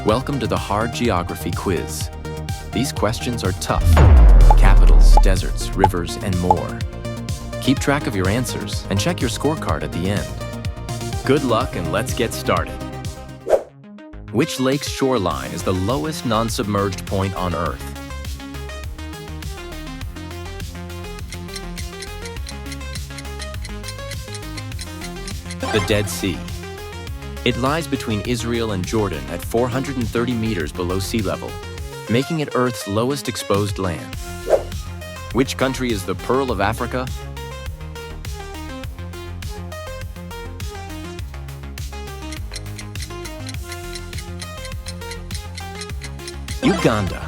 Welcome to the hard geography quiz. These questions are tough. Capitals, deserts, rivers, and more. Keep track of your answers and check your scorecard at the end. Good luck and let's get started. Which lake's shoreline is the lowest non-submerged point on Earth? The Dead Sea. It lies between Israel and Jordan at 430 meters below sea level, making it Earth's lowest exposed land. Which country is the Pearl of Africa? Uganda.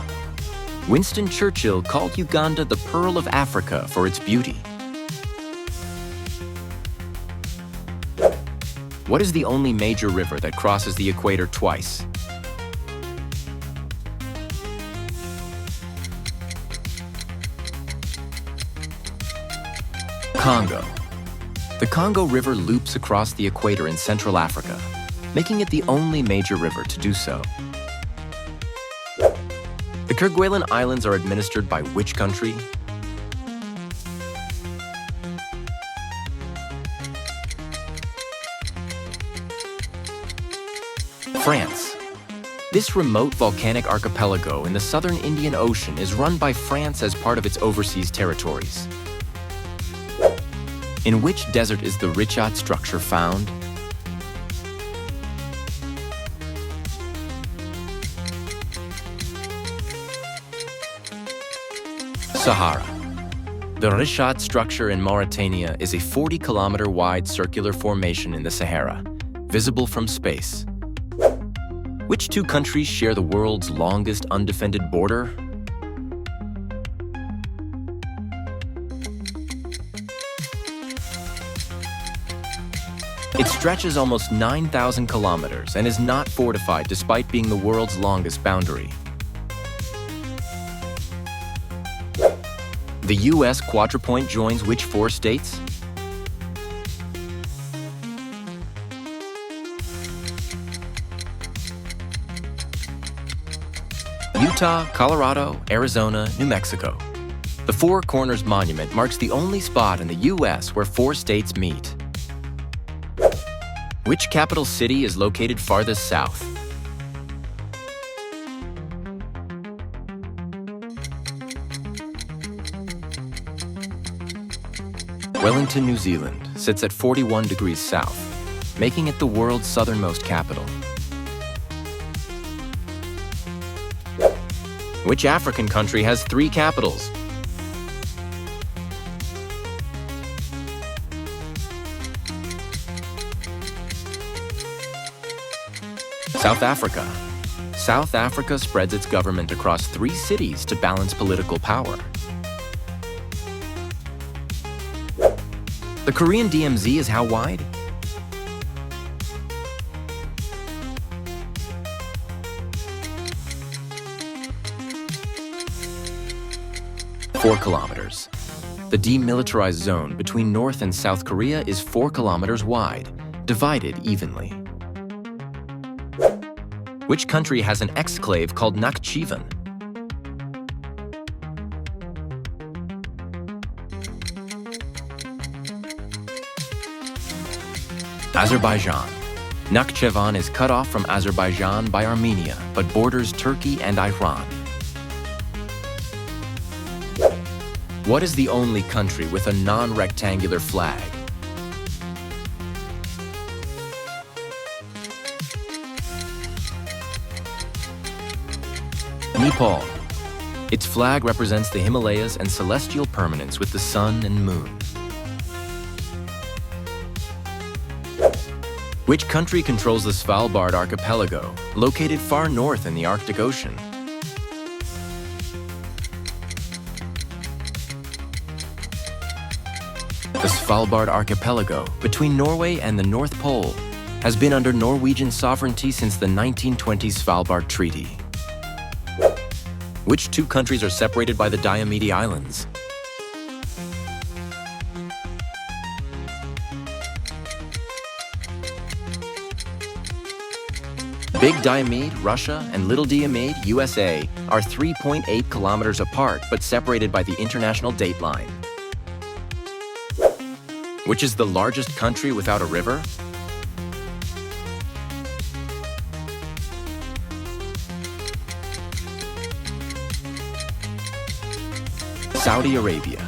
Winston Churchill called Uganda the Pearl of Africa for its beauty. What is the only major river that crosses the equator twice? Congo. The Congo River loops across the equator in Central Africa, making it the only major river to do so. The Kerguelen Islands are administered by which country? France. This remote volcanic archipelago in the southern Indian Ocean is run by France as part of its overseas territories. In which desert is the Richat structure found? Sahara. The Richat structure in Mauritania is a 40-kilometer wide circular formation in the Sahara, visible from space. Which two countries share the world's longest undefended border? It stretches almost 9,000 kilometers and is not fortified despite being the world's longest boundary. The U.S. quadrupoint joins which four states? Utah, Colorado, Arizona, New Mexico. The Four Corners Monument marks the only spot in the U.S. where four states meet. Which capital city is located farthest south? Wellington, New Zealand, sits at 41 degrees south, making it the world's southernmost capital. Which African country has three capitals? South Africa. South Africa spreads its government across three cities to balance political power. The Korean DMZ is how wide? Four kilometers. The demilitarized zone between North and South Korea is 4 kilometers wide, divided evenly. Which country has an exclave called Nakhchivan? Azerbaijan. Nakhchivan is cut off from Azerbaijan by Armenia, but borders Turkey and Iran. What is the only country with a non-rectangular flag? Nepal. Its flag represents the Himalayas and celestial permanence with the sun and moon. Which country controls the Svalbard archipelago, located far north in the Arctic Ocean? The Svalbard archipelago, between Norway and the North Pole, has been under Norwegian sovereignty since the 1920 Svalbard Treaty. Which two countries are separated by the Diomede Islands? Big Diomede, Russia, and Little Diomede, USA, are 3.8 kilometers apart but separated by the international date line. Which is the largest country without a river? Saudi Arabia.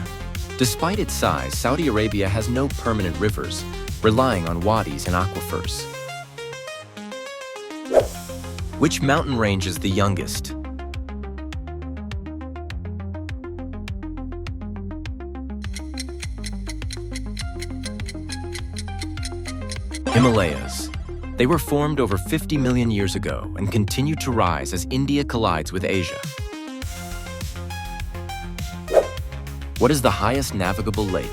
Despite its size, Saudi Arabia has no permanent rivers, relying on wadis and aquifers. Which mountain range is the youngest? Himalayas. They were formed over 50 million years ago and continue to rise as India collides with Asia. What is the highest navigable lake?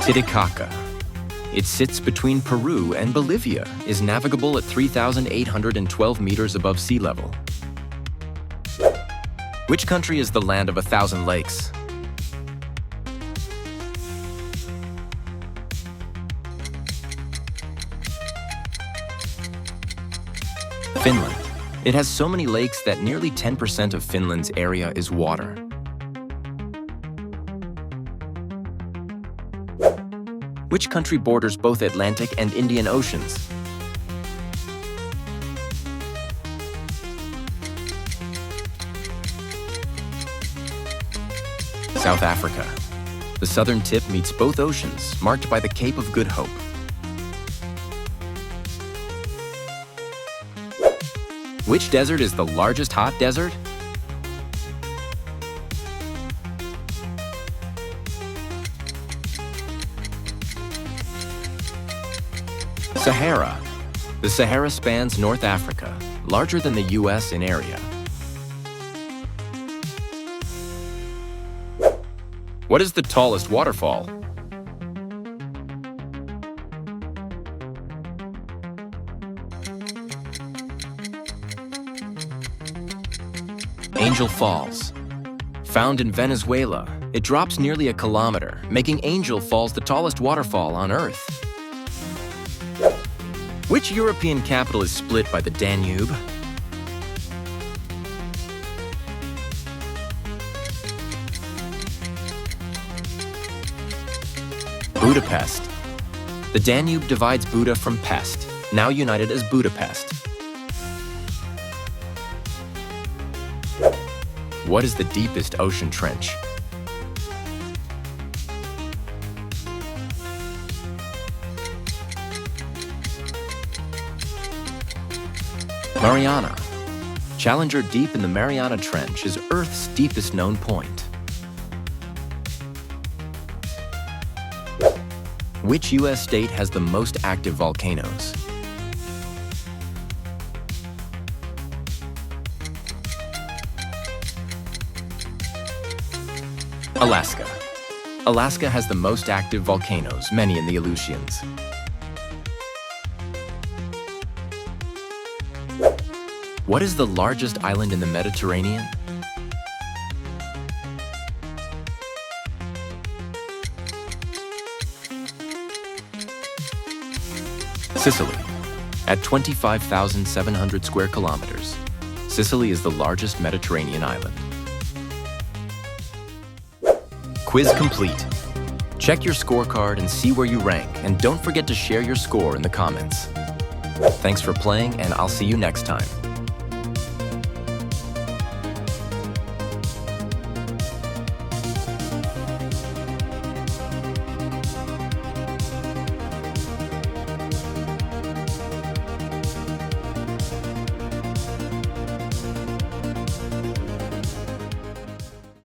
Titicaca. It sits between Peru and Bolivia, is navigable at 3,812 meters above sea level. Which country is the land of 1,000 lakes? Finland. It has so many lakes that nearly 10% of Finland's area is water. Which country borders both Atlantic and Indian Oceans? South Africa. The southern tip meets both oceans, marked by the Cape of Good Hope. Which desert is the largest hot desert? Sahara. The Sahara spans North Africa, larger than the US in area. What is the tallest waterfall? Angel Falls. Found in Venezuela, it drops nearly a kilometer, making Angel Falls the tallest waterfall on Earth. Which European capital is split by the Danube? Budapest. The Danube divides Buda from Pest, now united as Budapest. What is the deepest ocean trench? Mariana. Challenger Deep in the Mariana Trench is Earth's deepest known point. Which US state has the most active volcanoes? Alaska. Alaska has the most active volcanoes, many in the Aleutians. What is the largest island in the Mediterranean? Sicily. At 25,700 square kilometers, Sicily is the largest Mediterranean island. Quiz complete. Check your scorecard and see where you rank, and don't forget to share your score in the comments. Thanks for playing, and I'll see you next time.